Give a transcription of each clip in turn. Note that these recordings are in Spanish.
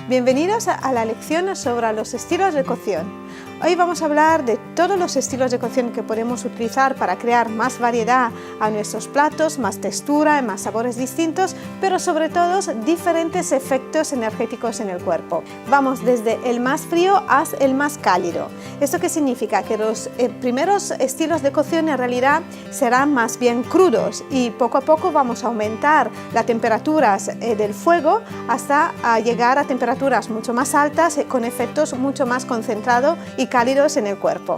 Bienvenidos a la lección sobre los estilos de cocción. Hoy vamos a hablar de todos los estilos de cocción que podemos utilizar para crear más variedad a nuestros platos, más textura, más sabores distintos, pero sobre todo diferentes efectos energéticos en el cuerpo. Vamos desde el más frío hasta el más cálido. ¿Esto qué significa? Que los primeros estilos de cocción en realidad serán más bien crudos y poco a poco vamos a aumentar las temperaturas del fuego hasta llegar a temperaturas mucho más altas con efectos mucho más concentrados y cálidos en el cuerpo.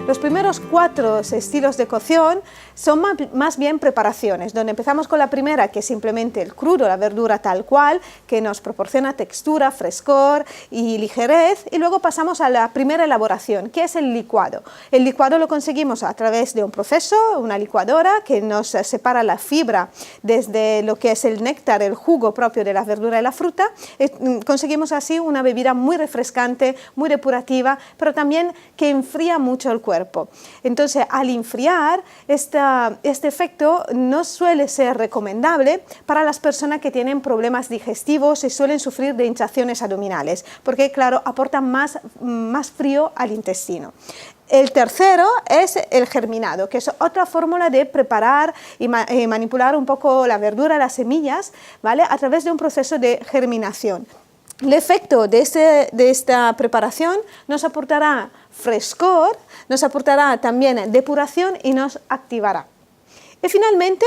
Los primeros 4 estilos de cocción son más bien preparaciones, donde empezamos con la primera, que es simplemente el crudo, la verdura tal cual, que nos proporciona textura, frescor y ligerez, y luego pasamos a la primera elaboración, que es el licuado. El licuado lo conseguimos a través de un proceso, una licuadora, que nos separa la fibra desde lo que es el néctar, el jugo propio de la verdura y la fruta. Conseguimos así una bebida muy refrescante, muy depurativa, pero también que enfría mucho el cuerpo. Entonces, al enfriar, este efecto no suele ser recomendable para las personas que tienen problemas digestivos y suelen sufrir de hinchaciones abdominales, porque, claro, aportan más frío al intestino. El tercero es el germinado, que es otra fórmula de preparar y manipular un poco la verdura, las semillas, ¿vale?, a través de un proceso de germinación. El efecto de esta preparación nos aportará frescor, nos aportará también depuración y nos activará. Y finalmente,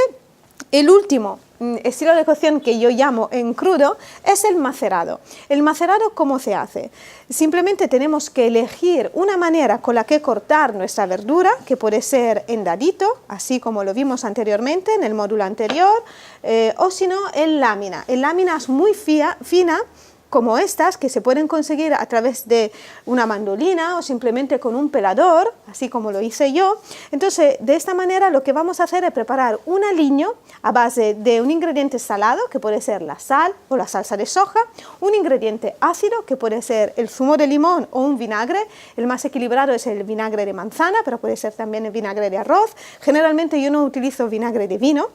el último estilo de cocción que yo llamo en crudo es el macerado. El macerado, ¿cómo se hace? Simplemente tenemos que elegir una manera con la que cortar nuestra verdura, que puede ser en dadito, así como lo vimos anteriormente en el módulo anterior, o si no en lámina. En láminas muy fina, como estas, que se pueden conseguir a través de una mandolina o simplemente con un pelador, así como lo hice yo. Entonces, de esta manera lo que vamos a hacer es preparar un aliño a base de un ingrediente salado, que puede ser la sal o la salsa de soja, un ingrediente ácido, que puede ser el zumo de limón o un vinagre. El más equilibrado es el vinagre de manzana, pero puede ser también el vinagre de arroz. Generalmente yo no utilizo vinagre de vino.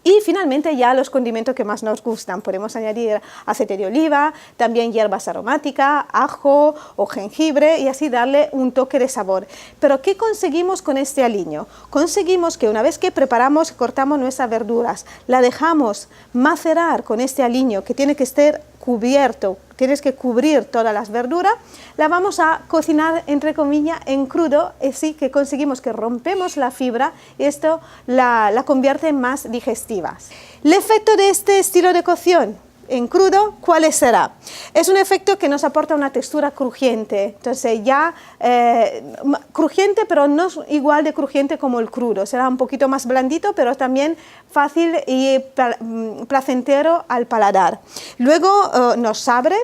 Y finalmente ya los condimentos que más nos gustan. Podemos añadir aceite de oliva, también hierbas aromáticas, ajo o jengibre, y así darle un toque de sabor. Pero ¿qué conseguimos con este aliño? Conseguimos que una vez que preparamos, cortamos nuestras verduras, la dejamos macerar con este aliño, que tiene que estar cubierto, tienes que cubrir todas las verduras, la vamos a cocinar entre comillas en crudo, así que conseguimos que rompemos la fibra y esto la convierte en más digestiva. El efecto de este estilo de cocción en crudo, ¿cuál será? Es un efecto que nos aporta una textura crujiente, entonces ya crujiente, pero no igual de crujiente como el crudo, será un poquito más blandito, pero también fácil y placentero al paladar. Luego nos abre,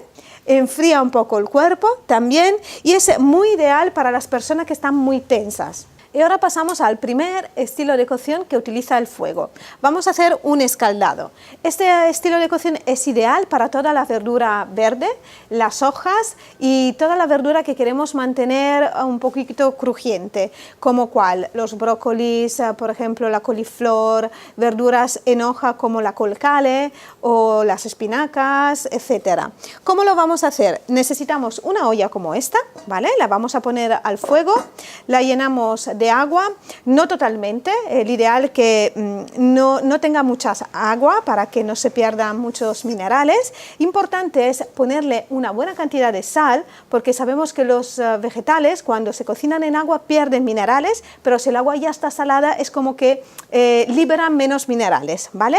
enfría un poco el cuerpo también, y es muy ideal para las personas que están muy tensas. Y ahora pasamos al primer estilo de cocción, que utiliza el fuego. Vamos a hacer un escaldado. Este estilo de cocción es ideal para toda la verdura verde, las hojas y toda la verdura que queremos mantener un poquito crujiente, como los brócolis, por ejemplo la coliflor, verduras en hoja como la col kale o las espinacas, etc. ¿Cómo lo vamos a hacer? Necesitamos una olla como esta, ¿vale? La vamos a poner al fuego, la llenamos de agua, no totalmente, el ideal es que no tenga mucha agua para que no se pierdan muchos minerales. Importante es ponerle una buena cantidad de sal, porque sabemos que los vegetales cuando se cocinan en agua pierden minerales, pero si el agua ya está salada es como que liberan menos minerales, ¿vale?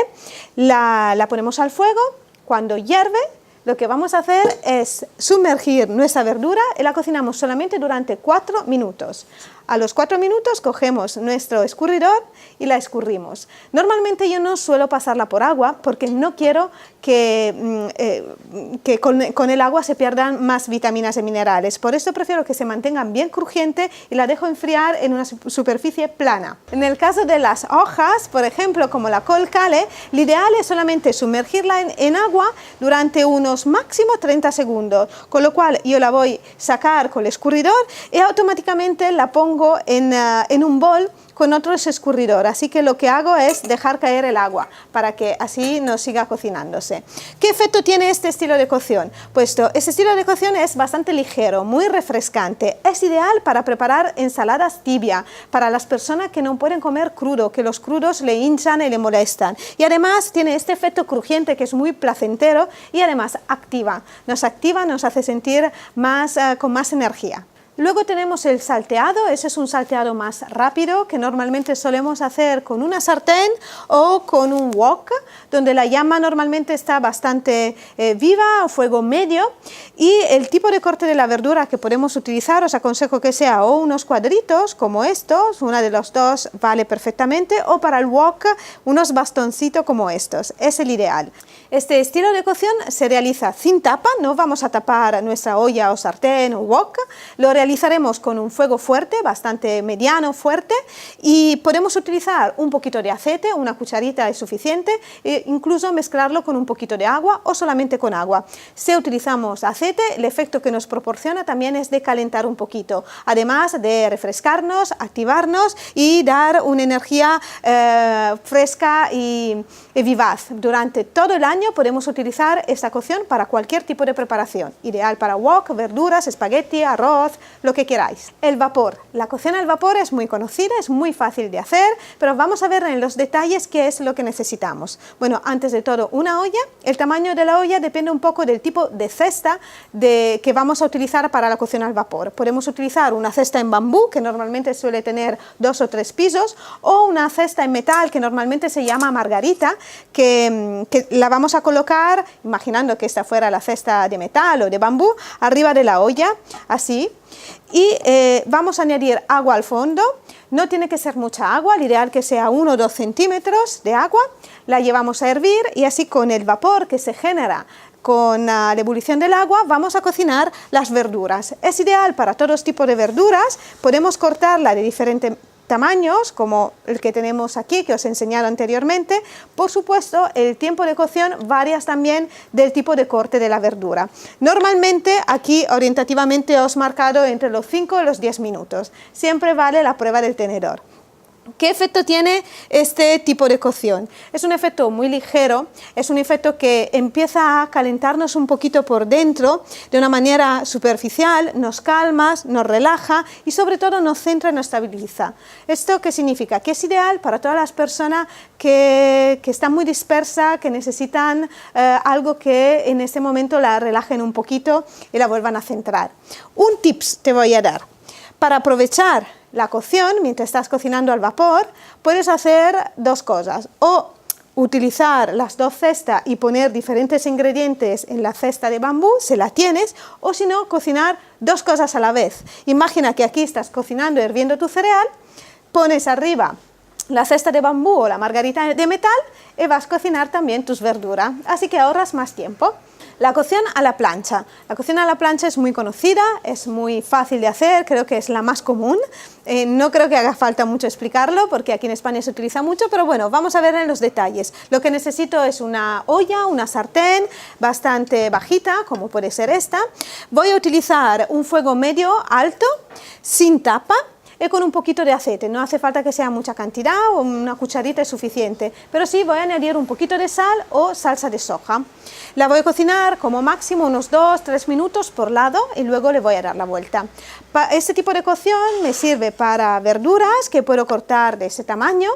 La ponemos al fuego. Cuando hierve, lo que vamos a hacer es sumergir nuestra verdura y la cocinamos solamente durante 4 minutos. A los 4 minutos cogemos nuestro escurridor y la escurrimos. Normalmente yo no suelo pasarla por agua porque no quiero que con el agua se pierdan más vitaminas y minerales. Por eso prefiero que se mantengan bien crujientes y la dejo enfriar en una superficie plana. En el caso de las hojas, por ejemplo, como la col kale, lo ideal es solamente sumergirla en agua durante unos máximo 30 segundos, con lo cual yo la voy a sacar con el escurridor y automáticamente la pongo pongo en un bol con otro escurridor, así que lo que hago es dejar caer el agua para que así no siga cocinándose. ¿Qué efecto tiene este estilo de cocción? Pues este estilo de cocción es bastante ligero, muy refrescante, es ideal para preparar ensaladas tibia, para las personas que no pueden comer crudo, que los crudos le hinchan y le molestan, y además tiene este efecto crujiente que es muy placentero y además activa, nos hace sentir con más energía. Luego tenemos el salteado, ese es un salteado más rápido que normalmente solemos hacer con una sartén o con un wok, donde la llama normalmente está bastante viva, a fuego medio, y el tipo de corte de la verdura que podemos utilizar, os aconsejo que sea o unos cuadritos como estos, una de los dos vale perfectamente, o para el wok unos bastoncitos como estos, es el ideal. Este estilo de cocción se realiza sin tapa, no vamos a tapar nuestra olla o sartén o wok, lo realizaremos con un fuego fuerte, bastante mediano, fuerte, y podemos utilizar un poquito de aceite, una cucharita es suficiente, e incluso mezclarlo con un poquito de agua o solamente con agua. Si utilizamos aceite, el efecto que nos proporciona también es de calentar un poquito, además de refrescarnos, activarnos y dar una energía fresca y vivaz. Durante todo el año podemos utilizar esta cocción para cualquier tipo de preparación, ideal para wok, verduras, espagueti, arroz, lo que queráis. El vapor. La cocción al vapor es muy conocida, es muy fácil de hacer, pero vamos a ver en los detalles qué es lo que necesitamos. Bueno, antes de todo, una olla. El tamaño de la olla depende un poco del tipo de cesta que vamos a utilizar para la cocción al vapor. Podemos utilizar una cesta en bambú, que normalmente suele tener 2 o 3 pisos, o una cesta en metal, que normalmente se llama margarita, que la vamos a colocar, imaginando que esta fuera la cesta de metal o de bambú, arriba de la olla, así, y vamos a añadir agua al fondo. No tiene que ser mucha agua, el ideal que sea 1 o 2 centímetros de agua, la llevamos a hervir y así con el vapor que se genera con la ebullición del agua vamos a cocinar las verduras. Es ideal para todos tipos de verduras, podemos cortarla de diferentes tamaños como el que tenemos aquí que os he enseñado anteriormente. Por supuesto, el tiempo de cocción varía también del tipo de corte de la verdura. Normalmente aquí orientativamente os he marcado entre los 5 y los 10 minutos. Siempre vale la prueba del tenedor. ¿Qué efecto tiene este tipo de cocción? Es un efecto muy ligero, es un efecto que empieza a calentarnos un poquito por dentro de una manera superficial, nos calma, nos relaja y sobre todo nos centra y nos estabiliza. ¿Esto qué significa? Que es ideal para todas las personas que están muy dispersas, que necesitan algo que en este momento la relajen un poquito y la vuelvan a centrar. Un tips te voy a dar. Para aprovechar la cocción, mientras estás cocinando al vapor, puedes hacer 2 cosas, o utilizar las 2 cestas y poner diferentes ingredientes en la cesta de bambú, si la tienes, o si no, cocinar 2 cosas a la vez. Imagina que aquí estás cocinando, hirviendo tu cereal, pones arriba la cesta de bambú o la margarita de metal y vas a cocinar también tus verduras, así que ahorras más tiempo. La cocción a la plancha. La cocción a la plancha es muy conocida, es muy fácil de hacer, creo que es la más común. No creo que haga falta mucho explicarlo porque aquí en España se utiliza mucho, pero bueno, vamos a ver en los detalles. Lo que necesito es una olla, una sartén bastante bajita, como puede ser esta. Voy a utilizar un fuego medio alto, sin tapa, y con un poquito de aceite. No hace falta que sea mucha cantidad, o una cucharita es suficiente, pero sí voy a añadir un poquito de sal o salsa de soja. La voy a cocinar como máximo unos 2-3 minutos por lado y luego le voy a dar la vuelta. Este tipo de cocción me sirve para verduras que puedo cortar de ese tamaño,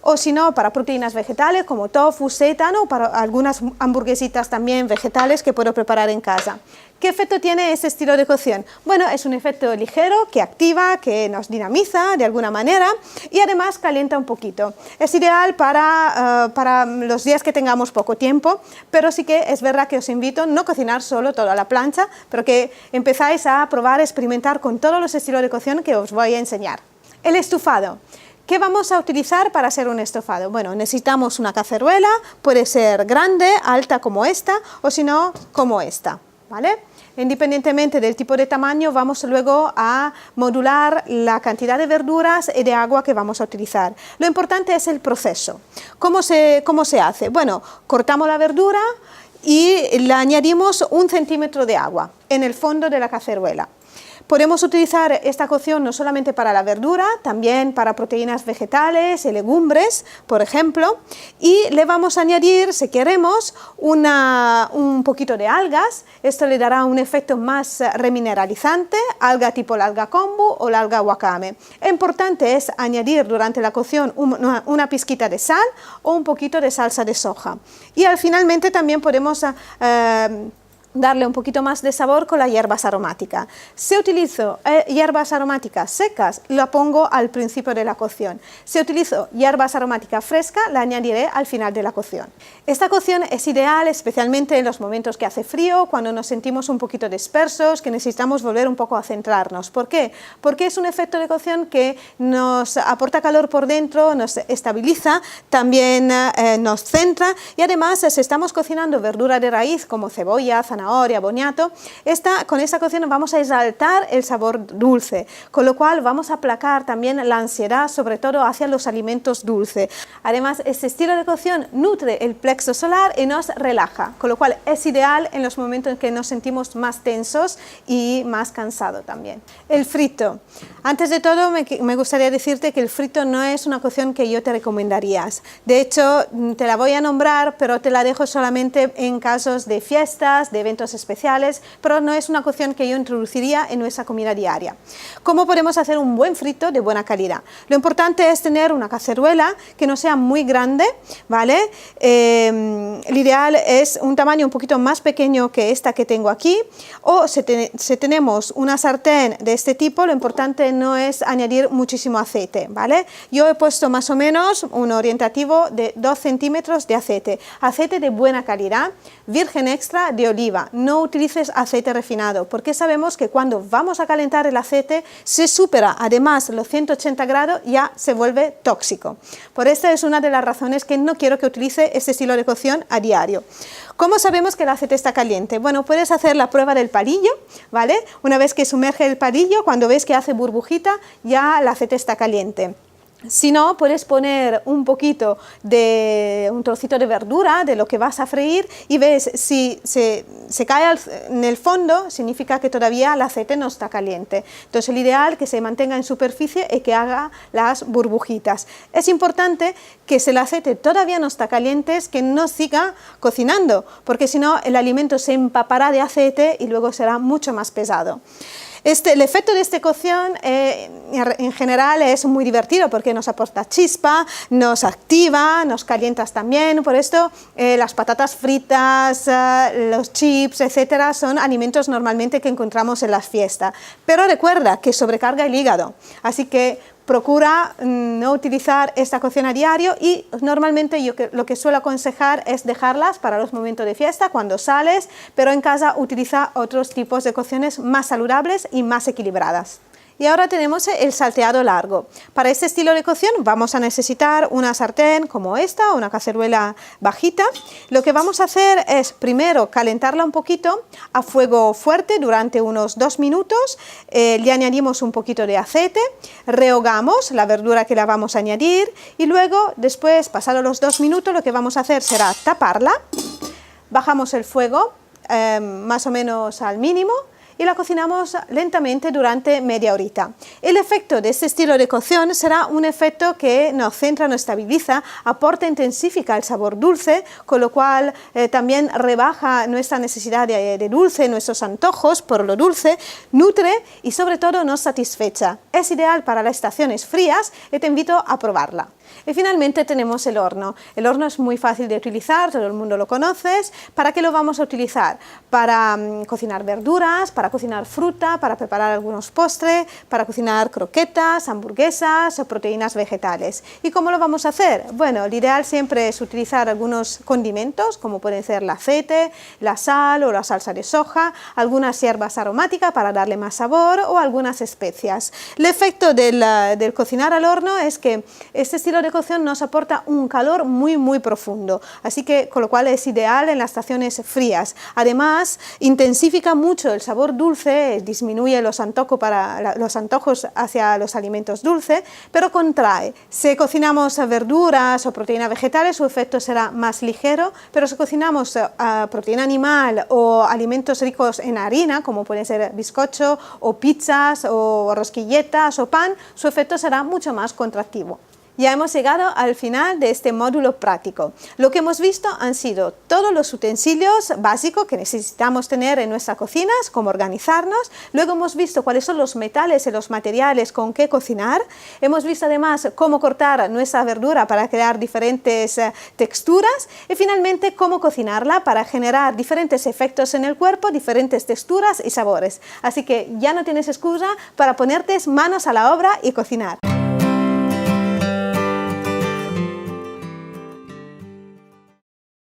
o si no, para proteínas vegetales como tofu, seitan, o para algunas hamburguesitas también vegetales que puedo preparar en casa. ¿Qué efecto tiene este estilo de cocción? Bueno, es un efecto ligero que activa, que nos dinamiza de alguna manera y además calienta un poquito. Es ideal para los días que tengamos poco tiempo, pero sí que es verdad que os invito a no cocinar solo todo a la plancha, pero que empezáis a probar, experimentar con todos los estilos de cocción que os voy a enseñar. El estofado. ¿Qué vamos a utilizar para hacer un estofado? Bueno, necesitamos una caceruela, puede ser grande, alta como esta, o si no, como esta, ¿vale? Independientemente del tipo de tamaño, vamos luego a modular la cantidad de verduras y de agua que vamos a utilizar. Lo importante es el proceso. ¿Cómo se hace? Bueno, cortamos la verdura y le añadimos 1 centímetro de agua en el fondo de la caceruela. Podemos utilizar esta cocción no solamente para la verdura, también para proteínas vegetales y legumbres, por ejemplo, y le vamos a añadir, si queremos, un poquito de algas. Esto le dará un efecto más remineralizante, alga tipo la alga kombu o la alga wakame. Lo importante es añadir durante la cocción una pizquita de sal o un poquito de salsa de soja. Y finalmente también podemos darle un poquito más de sabor con las hierbas aromáticas. Si utilizo hierbas aromáticas secas, la pongo al principio de la cocción. Si utilizo hierbas aromáticas frescas, la añadiré al final de la cocción. Esta cocción es ideal especialmente en los momentos que hace frío, cuando nos sentimos un poquito dispersos, que necesitamos volver un poco a centrarnos. ¿Por qué? Porque es un efecto de cocción que nos aporta calor por dentro, nos estabiliza, también nos centra, y además si estamos cocinando verdura de raíz como cebolla, zanahoria, boniato, con esta cocción vamos a exaltar el sabor dulce, con lo cual vamos a aplacar también la ansiedad, sobre todo hacia los alimentos dulces. Además, este estilo de cocción nutre el plexo solar y nos relaja, con lo cual es ideal en los momentos en que nos sentimos más tensos y más cansados también. El frito. Antes de todo, me gustaría decirte que el frito no es una cocción que yo te recomendaría. De hecho, te la voy a nombrar, pero te la dejo solamente en casos de fiestas, de eventos especiales, pero no es una cocción que yo introduciría en nuestra comida diaria. ¿Cómo podemos hacer un buen frito de buena calidad? Lo importante es tener una cacerola que no sea muy grande, ¿vale? El ideal es un tamaño un poquito más pequeño que esta que tengo aquí, o si tenemos una sartén de este tipo, lo importante no es añadir muchísimo aceite, ¿vale? Yo he puesto más o menos un orientativo de 2 centímetros de aceite de buena calidad, virgen extra de oliva. No utilices aceite refinado, porque sabemos que cuando vamos a calentar el aceite se supera además los 180 grados, ya se vuelve tóxico. Por esta es una de las razones que no quiero que utilice este estilo de cocción a diario. ¿Cómo sabemos que el aceite está caliente? Bueno, puedes hacer la prueba del palillo, ¿vale? Una vez que sumerge el palillo, cuando ves que hace burbujita, ya el aceite está caliente. Si no, puedes poner un poquito de un trocito de verdura de lo que vas a freír y ves si se cae en el fondo, significa que todavía el aceite no está caliente. Entonces el ideal es que se mantenga en superficie y que haga las burbujitas. Es importante que si el aceite todavía no está caliente, que no siga cocinando, porque si no el alimento se empapará de aceite y luego será mucho más pesado. El efecto de esta cocción en general es muy divertido porque nos aporta chispa, nos activa, nos calientas también. Por esto las patatas fritas, los chips, etcétera, son alimentos normalmente que encontramos en las fiestas. Pero recuerda que sobrecarga el hígado, así que procura no utilizar esta cocción a diario, y normalmente yo lo que suelo aconsejar es dejarlas para los momentos de fiesta, cuando sales, pero en casa utiliza otros tipos de cocciones más saludables y más equilibradas. Y ahora tenemos el salteado largo. Para este estilo de cocción vamos a necesitar una sartén como esta, una cacerola bajita. Lo que vamos a hacer es primero calentarla un poquito a fuego fuerte durante unos 2 minutos. Le añadimos un poquito de aceite, rehogamos la verdura que la vamos a añadir y luego, después, pasados los 2 minutos, lo que vamos a hacer será taparla. Bajamos el fuego más o menos al mínimo y la cocinamos lentamente durante media horita. El efecto de este estilo de cocción será un efecto que nos centra, nos estabiliza, aporta, intensifica el sabor dulce, con lo cual también rebaja nuestra necesidad de dulce, nuestros antojos por lo dulce, nutre y sobre todo nos satisfecha. Es ideal para las estaciones frías y te invito a probarla. Y finalmente tenemos el horno. El horno es muy fácil de utilizar, todo el mundo lo conoce. ¿Para qué lo vamos a utilizar? Para cocinar verduras, para cocinar fruta, para preparar algunos postres, para cocinar croquetas, hamburguesas o proteínas vegetales. ¿Y cómo lo vamos a hacer? Bueno, lo ideal siempre es utilizar algunos condimentos, como pueden ser el aceite, la sal o la salsa de soja, algunas hierbas aromáticas para darle más sabor o algunas especias. El efecto del cocinar al horno es que este estilo estilo de cocción nos aporta un calor muy profundo, así que con lo cual es ideal en las estaciones frías. Además, intensifica mucho el sabor dulce, disminuye los antojos hacia los alimentos dulces, pero contrae. Si cocinamos verduras o proteínas vegetales, su efecto será más ligero, pero si cocinamos proteína animal o alimentos ricos en harina, como pueden ser bizcocho o pizzas o rosquilletas o pan, su efecto será mucho más contractivo. Ya hemos llegado al final de este módulo práctico. Lo que hemos visto han sido todos los utensilios básicos que necesitamos tener en nuestras cocinas, cómo organizarnos. Luego hemos visto cuáles son los metales y los materiales con que cocinar. Hemos visto además cómo cortar nuestra verdura para crear diferentes texturas. Y finalmente cómo cocinarla para generar diferentes efectos en el cuerpo, diferentes texturas y sabores. Así que ya no tienes excusa para ponerte manos a la obra y cocinar.